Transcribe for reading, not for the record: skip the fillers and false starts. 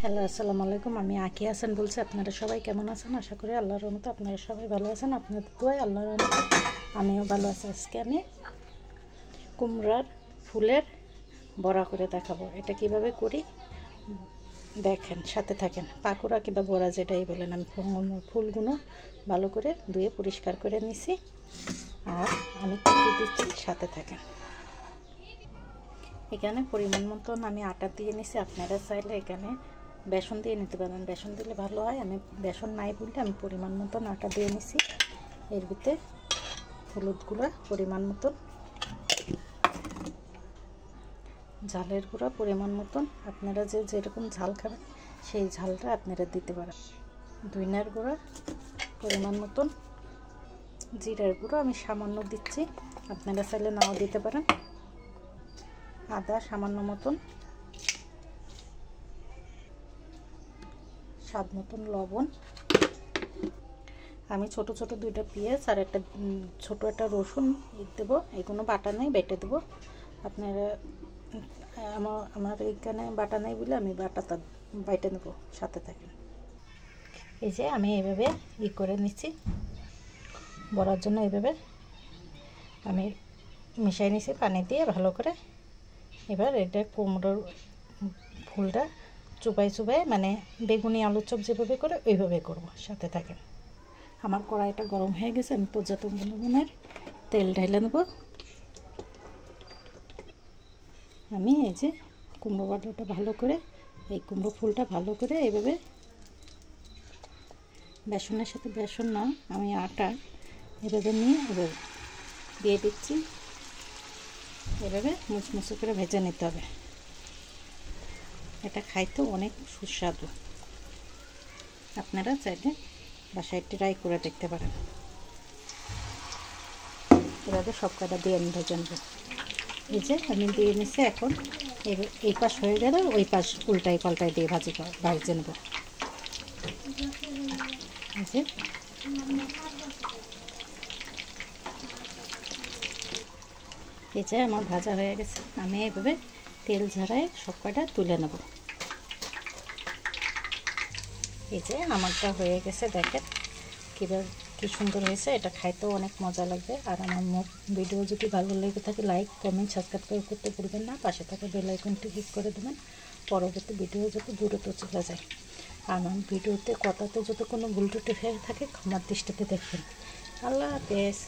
Hello, আসসালামু আলাইকুম। আমি আঁকি হাসান বলছি। আপনারা সবাই কেমন আছেন? আশা করি আল্লাহর রহমতে আপনারা সবাই ভালো আছেন। আপনাদের দোয়ায় আল্লাহর রহমতে আমিও ভালো আছি। আজকে আমি কুমড়ার ফুলের বড়া করে দেখাবো। এটা কিভাবে করি দেখেন, সাথে থাকেন। পাকোড়া কিংবা বড়া যেটাই বলেন। আমি ফুলগুলো ভালো করে ধুয়ে পরিষ্কার করে নিছি আর আমি কেটে দিচ্ছি, সাথে থাকেন। এখানে পরিমাণ মতন আমি আটা দিয়ে নিছি। আপনারা চাইলে এখানে বেসন দিয়ে নিতে পারেন, বেসন দিলে ভালো হয়। আমি বেসন নাই বলতে আমি পরিমাণ মতন আটা দিয়ে নিছি। এর ভিতরে হলুদ গুঁড়া পরিমাণ মতন, ঝালের গুঁড়া পরিমাণ মতন, আপনারা যেরকম ঝাল খাবেন সেই ঝালটা আপনারা দিতে পারেন। ধনিয়ার গুঁড়া পরিমাণ মতন, জিরার গুঁড়ো আমি সামান্য দিচ্ছি, আপনারা চাইলে নাও দিতে পারেন। আদা সামান্য মতন, স্বাদ মতন লবণ। আমি ছোট ছোট দুইটা পেঁয়াজ আর ছোট একটা রসুন দেবো। এগুলো বাটা নেই, বেটে দেবো। আপনারা আমার এইখানে বাটা নেই বলে আমি বাটাটা বাইটে নেবো, সাথে থাকেন। এই যে আমি এইভাবে করে নিচ্ছি বড়ার জন্য। এইভাবে আমি মিশাই নিছি পানি দিয়ে ভালো করে। এবার এটা কুমড়োর ফুলটা চুবাই চুবাই, মানে বেগুনি আলুর চপ যেভাবে করে ওইভাবে করব, সাথে থাকেন। আমার কড়াইটা গরম হয়ে গেছে, আমি পর্যাপ্ত পরিমাণের তেল ঢেলে নেব। আমি এই যে কুমড়ো বাটাটা ভালো করে, এই কুমড়ো ফুলটা ভালো করে এইভাবে বেসনের সাথে, বেসন না আমি আটা এভাবে নিয়ে এভাবে দিয়ে দিচ্ছি। এভাবে মুচমুচে করে ভেজে নিতে হবে। এটা খাইতে অনেক সুস্বাদু। আপনারা চাইলে বাসায় ট্রাই করে দেখতে পারেন। এভাবে সব কটা দিয়ে আমি ভেজে নেব। এই যে আমি দিয়ে নিচ্ছি। এখন এই পাশ হয়ে গেলে ওই পাশ উল্টাই পাল্টাই দিয়ে ভেজে নেব। এই যে আমার ভাজা হয়ে গেছে। আমি এইভাবে তেল ঝাড়াই সব কটা তুলে নেব। এই যে আমারটা হয়ে গেছে, দেখেন কীভাবে কী সুন্দর হয়েছে। এটা খাইতেও অনেক মজা লাগবে। আর আমার ভিডিও যদি ভালো লেগে থাকে লাইক কমেন্ট সাবস্ক্রাইব করতে ভুলবেন না। পাশে থাকা বেল আইকনটি ক্লিক করে দেবেন, পরবর্তী ভিডিও যাতে দ্রুত চলে যায়। আর আমার ভিডিওতে কথাতে যদি কোনো ভুল ত্রুটি হয়ে থাকে ক্ষমার দৃষ্টিতে দেখবেন। আল্লাহ হাফেজ।